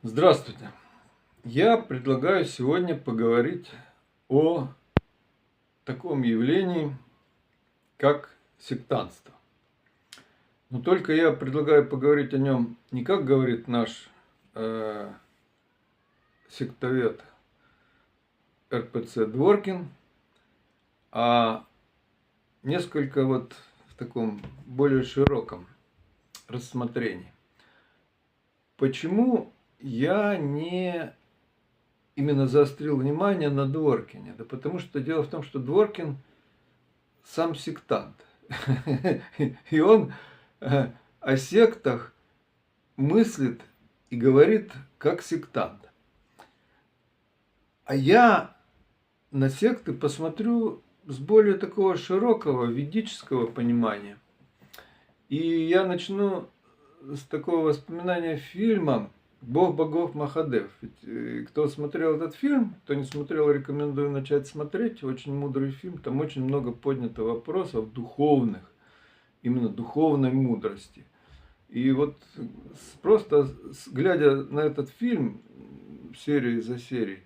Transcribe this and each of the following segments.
Здравствуйте! Я предлагаю сегодня поговорить о таком явлении, как сектантство. Но только я предлагаю поговорить о нем не как говорит наш сектовед РПЦ Дворкин, а несколько в таком более широком рассмотрении. Почему я не именно заострил внимание на Дворкине? Да потому что дело в том, что Дворкин сам сектант. И он о сектах мыслит и говорит как сектант. А я на секты посмотрю с более такого широкого ведического понимания. И я начну с такого воспоминания фильма «Бог богов Махадев». Ведь, кто смотрел этот фильм, кто не смотрел, рекомендую начать смотреть. Очень мудрый фильм, там очень много поднято вопросов духовных, именно духовной мудрости. И вот просто глядя на этот фильм серии за серией,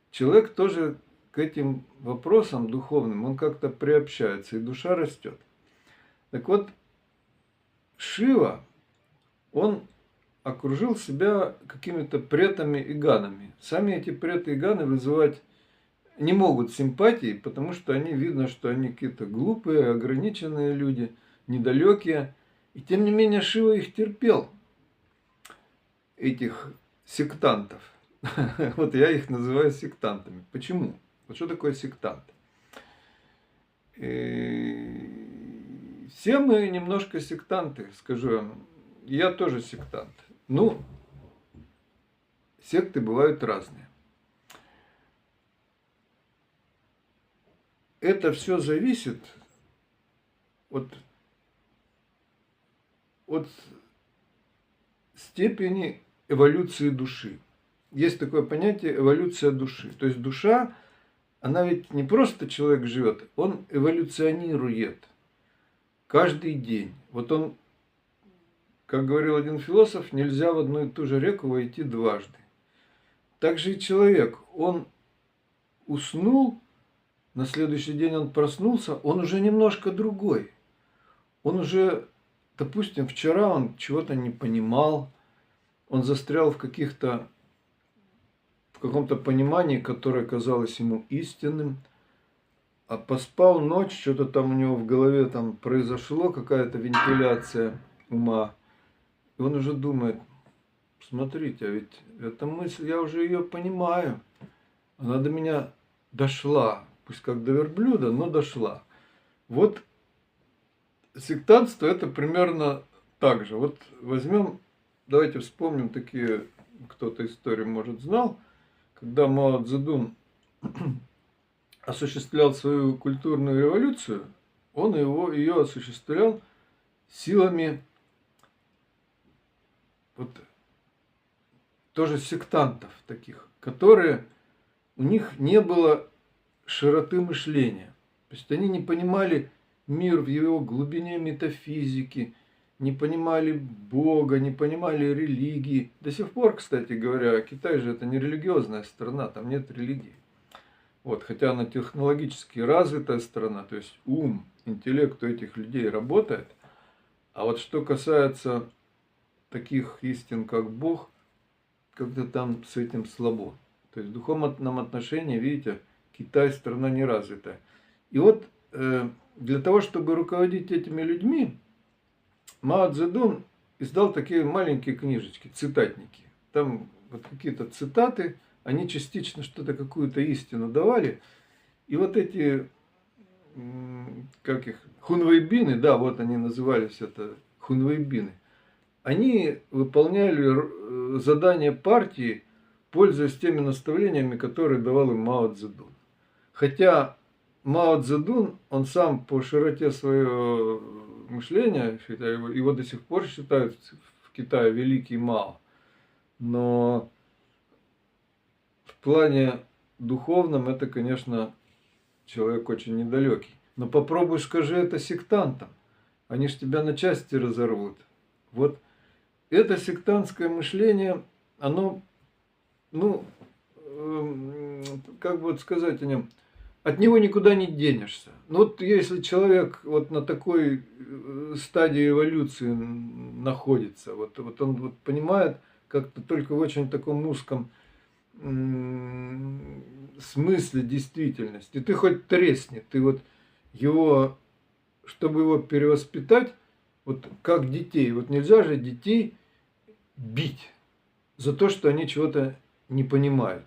человек тоже к этим вопросам духовным, он как-то приобщается, и душа растет. Так вот, Шива, он окружил себя какими-то претами и ганами. Сами эти преты и ганы вызывать не могут симпатии, потому что они, видно, что они какие-то глупые, ограниченные люди, недалекие. И тем не менее Шива их терпел, этих сектантов. Вот я их называю сектантами. Почему? Вот что такое сектант? Все мы немножко сектанты, скажу вам. Я тоже сектант. Ну, секты бывают разные. Это все зависит от степени эволюции души. Есть такое понятие эволюция души. То есть душа, она ведь не просто человек живет, он эволюционирует каждый день. Вот он, как говорил один философ, нельзя в одну и ту же реку войти дважды. Также и человек, он уснул, на следующий день он проснулся, он уже немножко другой. Он уже, допустим, вчера он чего-то не понимал, он застрял в каком-то понимании, которое казалось ему истинным, а поспал ночь, что-то там у него в голове там произошло, какая-то вентиляция ума, и он уже думает: смотрите, а ведь эта мысль, я уже ее понимаю, она до меня дошла, пусть как до верблюда, но дошла. Вот сектантство это примерно так же. Вот возьмем, давайте вспомним такие, кто-то историю, может, знал, когда Мао Цзэдун осуществлял свою культурную революцию, он ее осуществлял силами тоже сектантов таких, которые, у них не было широты мышления. То есть они не понимали мир в его глубине метафизики, не понимали Бога, не понимали религии. До сих пор, кстати говоря, Китай же это не религиозная страна, там нет религии. Вот, хотя она технологически развитая страна, то есть ум, интеллект у этих людей работает. А вот что касается таких истин, как Бог, как-то там с этим слабо. То есть в духовном отношении, видите, Китай страна неразвитая. И вот для того, чтобы руководить этими людьми, Мао Цзэдун издал такие маленькие книжечки, цитатники. Там вот какие-то цитаты, они частично что-то, какую-то истину давали. И вот эти, как их, хунвейбины, да, вот они назывались, это хунвейбины, они выполняли задания партии, пользуясь теми наставлениями, которые давал им Мао Цзэдун. Хотя Мао Цзэдун, он сам по широте своего мышления, его до сих пор считают в Китае великий Мао, но в плане духовном это, конечно, человек очень недалекий. Но попробуй скажи это сектантам, они ж тебя на части разорвут. Вот это сектантское мышление, оно ну, как бы вот сказать о нем, от него никуда не денешься. Ну вот если человек вот на такой стадии эволюции находится, вот он вот понимает как-то только в очень таком узком смысле действительности. Ты хоть тресни, ты вот его, чтобы его перевоспитать, вот как детей, вот нельзя же детей бить за то, что они чего-то не понимают.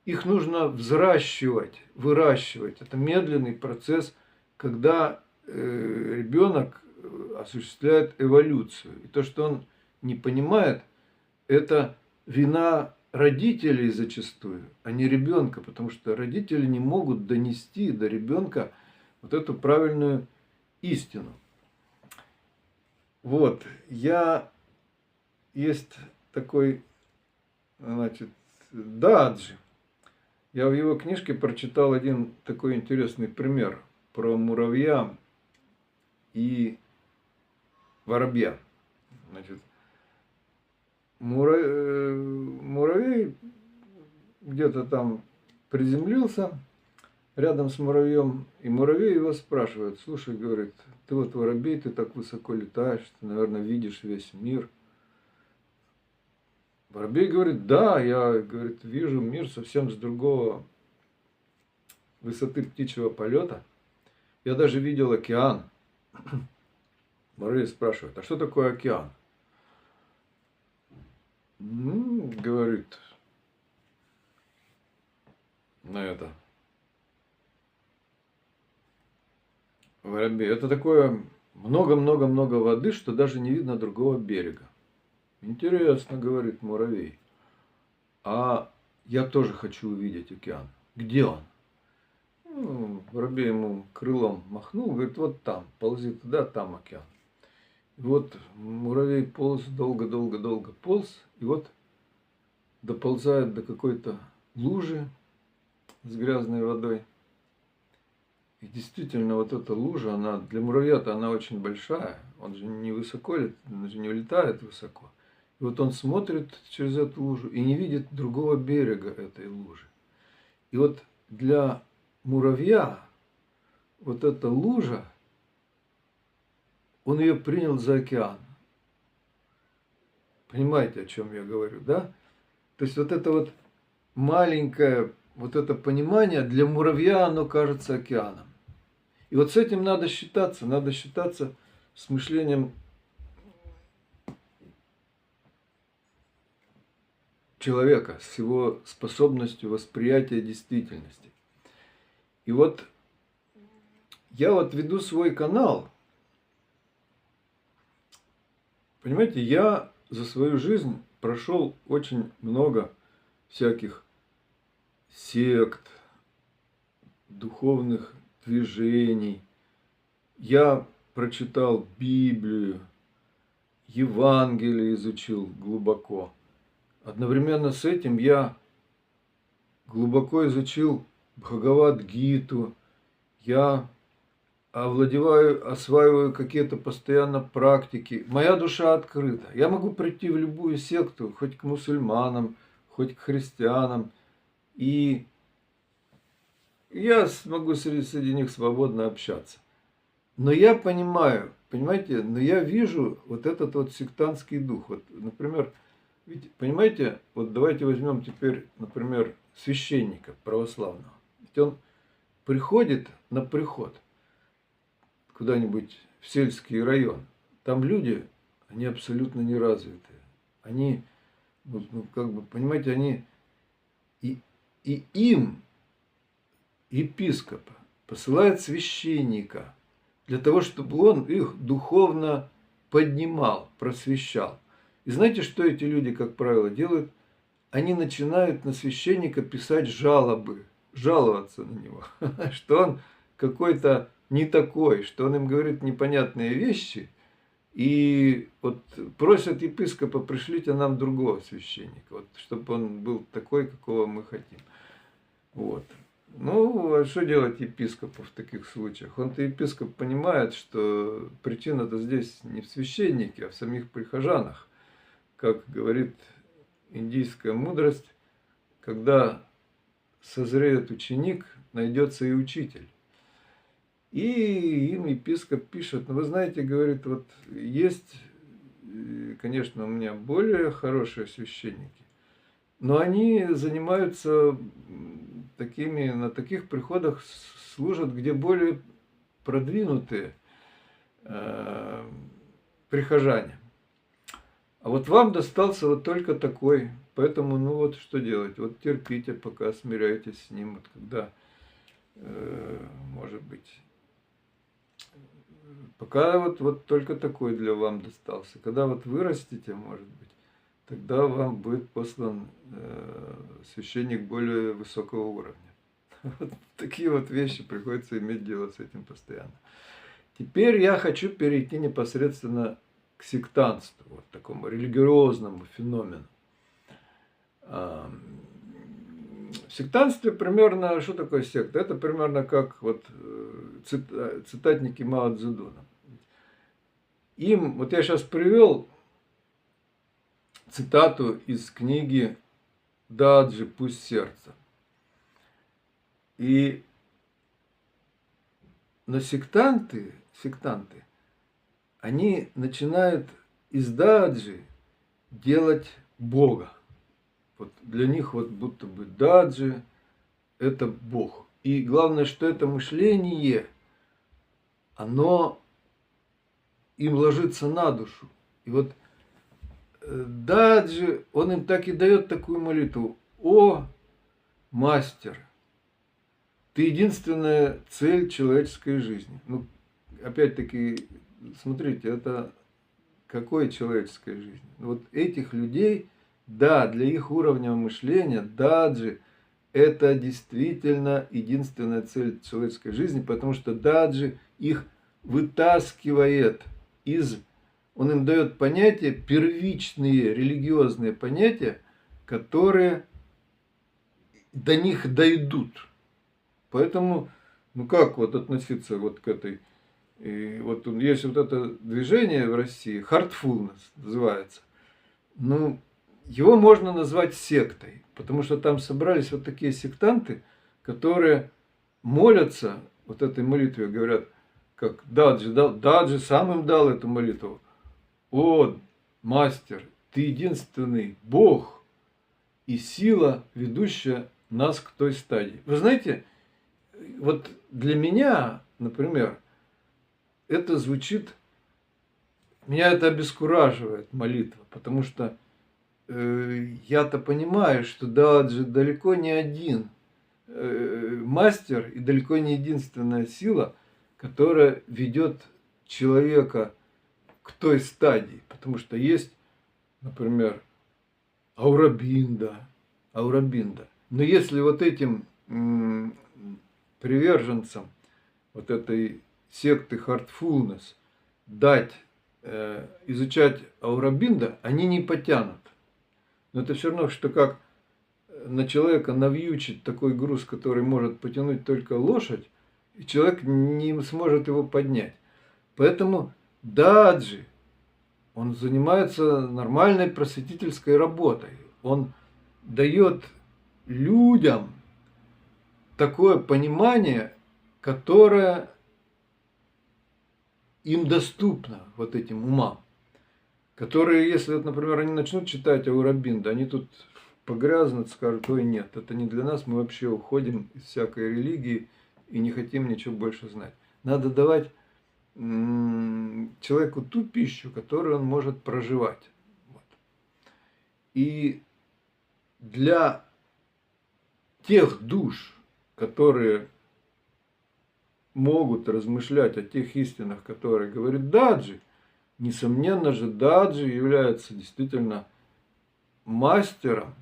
Их нужно взращивать, выращивать. Это медленный процесс, когда ребенок осуществляет эволюцию. И то, что он не понимает, это вина родителей зачастую, а не ребенка, потому что родители не могут донести до ребенка вот эту правильную истину. Вот, есть такой, значит, Даджи. Я в его книжке прочитал один такой интересный пример про муравья и воробья. Значит, муравей где-то там приземлился рядом с муравьем, и муравей его спрашивает: слушай, говорит, ты вот воробей, ты так высоко летаешь, ты, наверное, видишь весь мир. Воробей говорит: да, я, говорит, вижу мир совсем с другого высоты птичьего полета. Я даже видел океан. Воробей спрашивает: а что такое океан? Ну, говорит на это воробей: это такое много-много-много воды, что даже не видно другого берега. Интересно, говорит муравей. А я тоже хочу увидеть океан. Где он? Ну, воробей ему крылом махнул, говорит: вот там, ползи туда, там океан. И вот муравей полз, долго-долго-долго полз, и вот доползает до какой-то лужи с грязной водой. И действительно, вот эта лужа, она для муравья-то она очень большая, он же не высоко, он же не улетает высоко. И вот он смотрит через эту лужу и не видит другого берега этой лужи. И вот для муравья вот эта лужа, он ее принял за океан. Понимаете, о чем я говорю, да? То есть вот это вот маленькое, вот это понимание для муравья оно кажется океаном. И вот с этим надо считаться с мышлением человека, с его способностью восприятия действительности. И вот я вот веду свой канал. Понимаете, я за свою жизнь прошел очень много всяких сект, духовных движений. Я прочитал Библию, Евангелие изучил глубоко. Одновременно с этим я глубоко изучил Бхагавад-гиту. Я осваиваю какие-то постоянно практики. Моя душа открыта. Я могу прийти в любую секту, хоть к мусульманам, хоть к христианам. И я смогу среди них свободно общаться. Но я понимаю, понимаете, но я вижу вот этот вот сектантский дух. Вот, например, ведь, понимаете, вот давайте возьмем теперь, например, священника православного. Ведь он приходит на приход куда-нибудь в сельский район. Там люди, они абсолютно неразвитые. Они, ну, как бы, понимаете, они и им епископ посылает священника для того, чтобы он их духовно поднимал, просвещал. И знаете, что эти люди, как правило, делают? Они начинают на священника писать жалобы, жаловаться на него, что он какой-то не такой, что он им говорит непонятные вещи, и вот просят епископа: пришлите нам другого священника, вот, чтобы он был такой, какого мы хотим. Вот. Ну, а что делать епископу в таких случаях? Он-то, епископ, понимает, что причина-то здесь не в священнике, а в самих прихожанах. Как говорит индийская мудрость, когда созреет ученик, найдется и учитель. И им епископ пишет, ну вы знаете, говорит, вот есть, конечно, у меня более хорошие священники, но они занимаются такими, на таких приходах служат, где более продвинутые прихожане. А вот вам достался вот только такой. Поэтому, ну вот что делать? Вот терпите, пока смиряйтесь с ним. Вот когда, может быть, пока вот только такой для вам достался. Когда вот вырастете, может быть, тогда вам будет послан священник более высокого уровня. Вот такие вот вещи приходится иметь дело с этим постоянно. Теперь я хочу перейти непосредственно к сектантству, вот такому религиозному феномену. В сектантстве примерно, что такое секта? Это примерно как вот цитатники Мао Цзэдуна. Им, вот я сейчас привел цитату из книги «Даджи, пусть сердце». Но сектанты, они начинают из даджи делать Бога. Вот для них вот будто бы даджи – это Бог. И главное, что это мышление, оно им ложится на душу. И вот даджи, он им так и дает такую молитву: «О, мастер, ты единственная цель человеческой жизни». Ну, опять-таки, смотрите, это какой человеческой жизни? Вот этих людей, да, для их уровня мышления, даджи – это действительно единственная цель человеческой жизни, потому что даджи их вытаскивает он им дает понятия, первичные религиозные понятия, которые до них дойдут. Поэтому, ну как вот относиться вот к этой... И вот есть вот это движение в России, heartfulness называется. Ну, его можно назвать сектой, потому что там собрались вот такие сектанты, которые молятся вот этой молитве, говорят, как Даджи сам им дал эту молитву. «О, мастер, ты единственный Бог и сила, ведущая нас к той стадии». Вы знаете, вот для меня, например, это звучит, меня это обескураживает, молитва, потому что я-то понимаю, что Даджи далеко не один мастер и далеко не единственная сила, которая ведет человека к той стадии. Потому что есть, например, Аурабинда. Но если вот этим приверженцам вот этой секты Heartfulness дать изучать Аурабинда, они не потянут. Но это все равно, что как на человека навьючить такой груз, который может потянуть только лошадь, и человек не сможет его поднять. Поэтому даджи, он занимается нормальной просветительской работой. Он дает людям такое понимание, которое им доступно вот этим умам. Которые, если, вот, например, они начнут читать Аурабинда, они тут погрязнут, скажут: ой, нет, это не для нас, мы вообще уходим из всякой религии и не хотим ничего больше знать. Надо давать человеку ту пищу, которую он может проживать. Вот. И для тех душ, которые могут размышлять о тех истинах, которые говорит Даджи, несомненно же, Даджи является действительно мастером,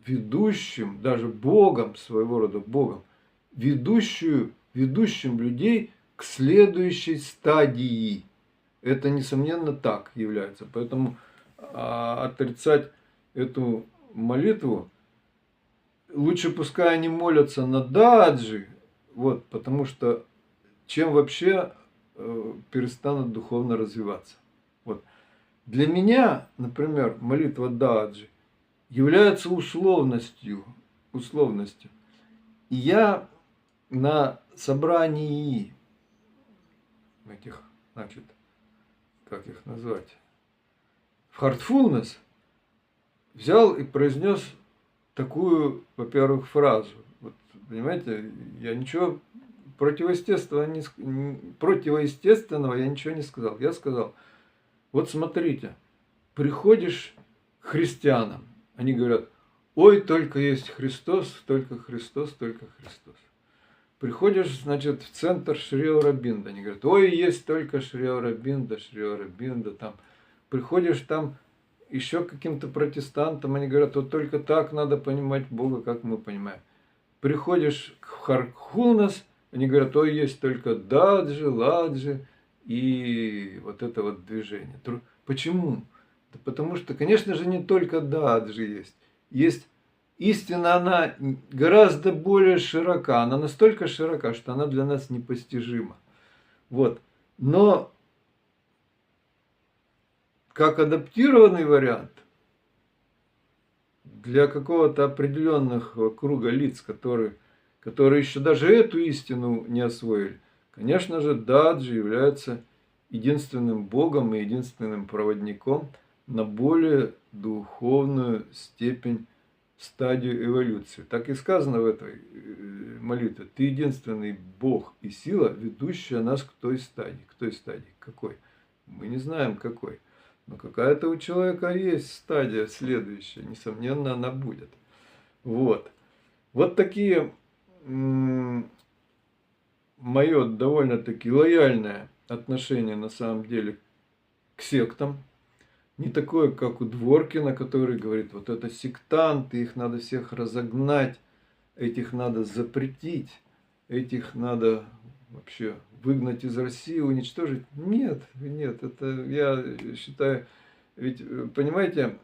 ведущим, даже Богом, своего рода Богом, ведущим людей к следующей стадии. Это, несомненно, так является. Поэтому отрицать эту молитву, лучше пускай они молятся на Даджи, вот, потому что чем вообще перестанут духовно развиваться. Вот. Для меня, например, молитва Даджи являются условностью. Условностью. И я на собрании этих, значит, как их назвать, в Heartfulness взял и произнес такую, во-первых, фразу. Вот, понимаете, я ничего противоестественного я ничего не сказал. Я сказал, вот смотрите, приходишь к христианам, они говорят, ой, только есть Христос, только Христос, только Христос. Приходишь, значит, в центр Шри Аурабинда, они говорят, ой, есть только Шри Аурабинда, Шри Аурабинда, там. Приходишь там еще к каким-то протестантам, они говорят, вот только так надо понимать Бога, как мы понимаем. Приходишь к Хархулнас, они говорят, ой, есть только даджи, ладжи и вот это вот движение. Почему? Да потому что, конечно же, не только даджи есть. Есть истина, она гораздо более широка. Она настолько широка, что она для нас непостижима. Вот. Но как адаптированный вариант для какого-то определенного круга лиц, которые еще даже эту истину не освоили, конечно же, даджи является единственным Богом и единственным проводником на более духовную степень, стадию эволюции. Так и сказано в этой молитве. Ты единственный Бог и сила, ведущая нас к той стадии. К той стадии. Какой? Мы не знаем какой. Но какая-то у человека есть стадия следующая. Несомненно, она будет. Вот. Вот такие мое довольно-таки лояльное отношение на самом деле к сектам. Не такое, как у Дворкина, который говорит, вот это сектанты, их надо всех разогнать, этих надо запретить, этих надо вообще выгнать из России, уничтожить. Нет, нет, это я считаю, ведь понимаете,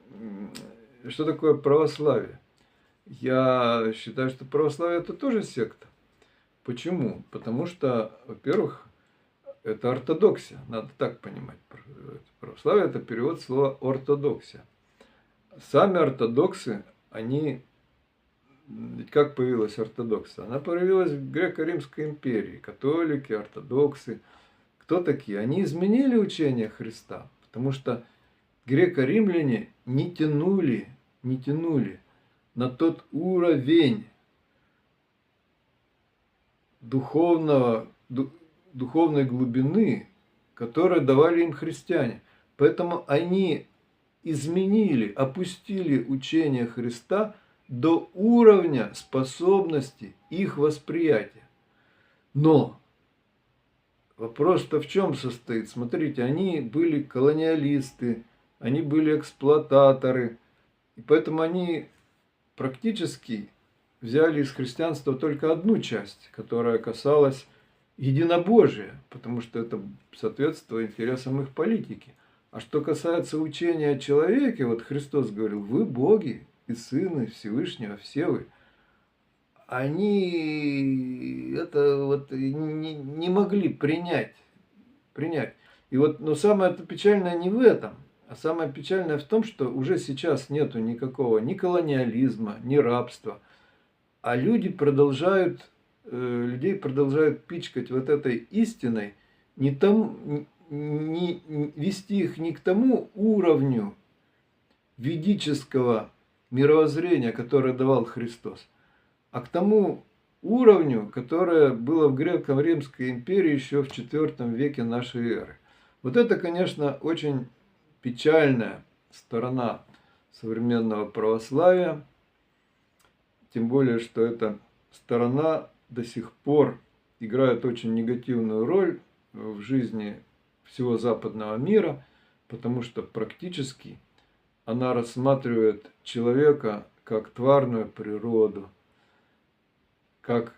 что такое православие? Я считаю, что православие это тоже секта. Почему? Потому что, во-первых, это ортодоксия, надо так понимать. Православие – это перевод слова ортодоксия. Сами ортодоксы, они, ведь как появилась ортодоксия? Она появилась в Греко-Римской империи. Католики, ортодоксы. Кто такие? Они изменили учение Христа, потому что греко-римляне не тянули на тот уровень духовной глубины, которые давали им христиане. Поэтому они изменили, опустили учение Христа до уровня способности их восприятия. Но вопрос-то в чем состоит? Смотрите, они были колониалисты, они были эксплуататоры, и поэтому они практически взяли из христианства только одну часть, которая касалась единобожия, потому что это соответствует интересам их политики. А что касается учения о человеке, вот Христос говорил, вы боги и сыны Всевышнего, все вы. Они это вот не могли принять. И вот, но самое печальное не в этом, а самое печальное в том, что уже сейчас нету никакого ни колониализма, ни рабства, а людей продолжают пичкать вот этой истиной, вести их не к тому уровню ведического мировоззрения, которое давал Христос, а к тому уровню, которое было в Греко-Римской империи еще в IV веке нашей эры. Вот это, конечно, очень печальная сторона современного православия, тем более, что эта сторона до сих пор играет очень негативную роль в жизни всего западного мира, потому что практически она рассматривает человека как тварную природу, как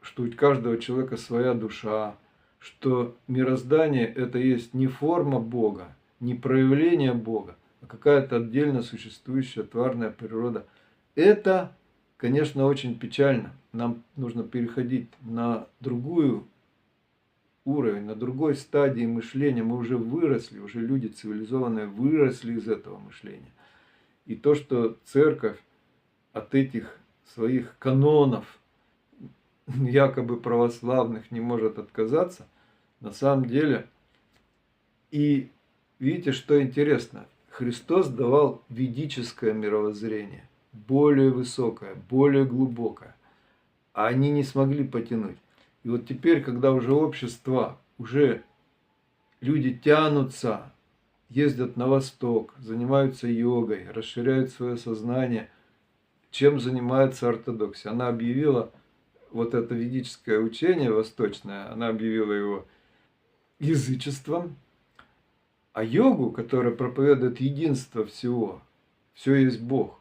что у каждого человека своя душа, что мироздание это есть не форма Бога, не проявление Бога, а какая-то отдельно существующая тварная природа. Это, конечно, очень печально. Нам нужно переходить на другую уровень, на другой стадии мышления. Мы уже выросли, уже люди цивилизованные выросли из этого мышления. И то, что церковь от этих своих канонов, якобы православных, не может отказаться, на самом деле. И видите, что интересно, Христос давал ведическое мировоззрение, более высокое, более глубокое, а они не смогли потянуть. И вот теперь, когда уже общество, уже люди тянутся, ездят на восток, занимаются йогой, расширяют свое сознание, чем занимается ортодоксия. Она объявила вот это ведическое учение восточное, она объявила его язычеством, а йогу, которая проповедует единство всего, все есть Бог,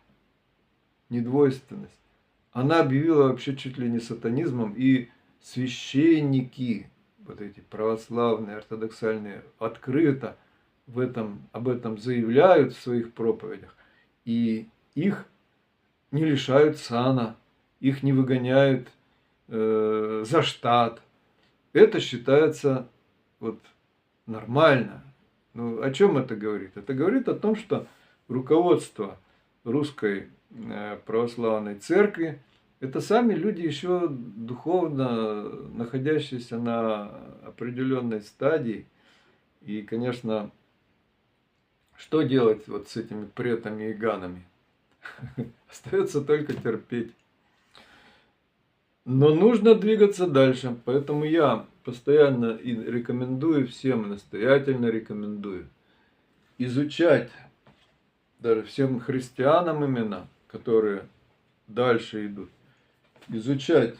недвойственность, она объявила вообще чуть ли не сатанизмом, и священники, вот эти православные, ортодоксальные, открыто об этом заявляют в своих проповедях, и их не лишают сана, их не выгоняют за штат. Это считается вот нормально. Ну, о чем это говорит? Это говорит о том, что руководство русской православной церкви – это сами люди еще духовно находящиеся на определенной стадии. И, конечно, что делать вот с этими претами и ганами? Остается только терпеть. Но нужно двигаться дальше. Поэтому я постоянно и рекомендую всем, настоятельно рекомендую изучать, даже всем христианам именно, которые дальше идут, изучать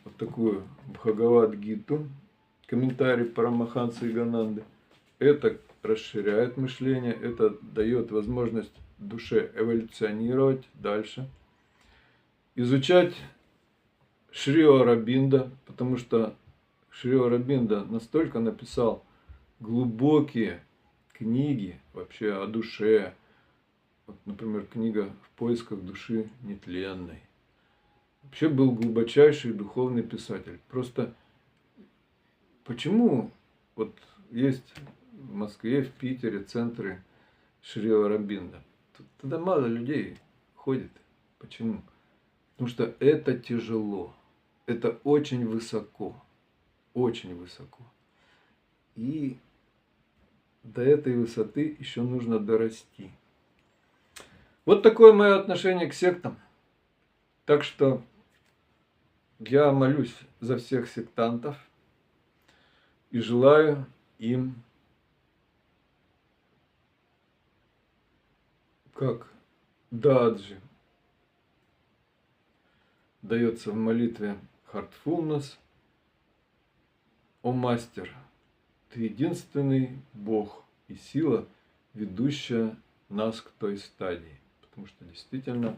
вот такую Бхагавад-гиту, комментарий Парамахансы Игананды. Это расширяет мышление, это дает возможность душе эволюционировать дальше. Изучать Шри Аурабинда, потому что Шри Аурабинда настолько написал глубокие книги вообще о душе. Вот, например, книга «В поисках души нетленной». Вообще был глубочайший духовный писатель. Просто почему вот есть в Москве, в Питере центры Шри Аурабинда? Туда мало людей ходит. Почему? Потому что это тяжело. Это очень высоко. Очень высоко. И до этой высоты еще нужно дорасти. Вот такое мое отношение к сектам. Так что я молюсь за всех сектантов и желаю им, как Даджи дается в молитве Heartfulness: «О Мастер, Ты единственный Бог и сила, ведущая нас к той стадии». Потому что действительно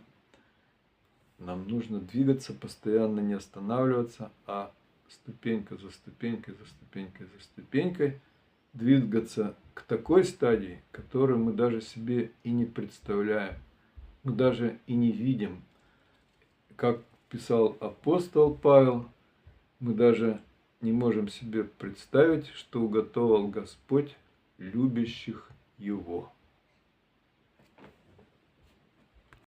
нам нужно двигаться, постоянно не останавливаться, а ступенька за ступенькой, за ступенькой, за ступенькой двигаться к такой стадии, которую мы даже себе и не представляем, мы даже и не видим. Как писал апостол Павел, мы даже не можем себе представить, что уготовал Господь любящих Его.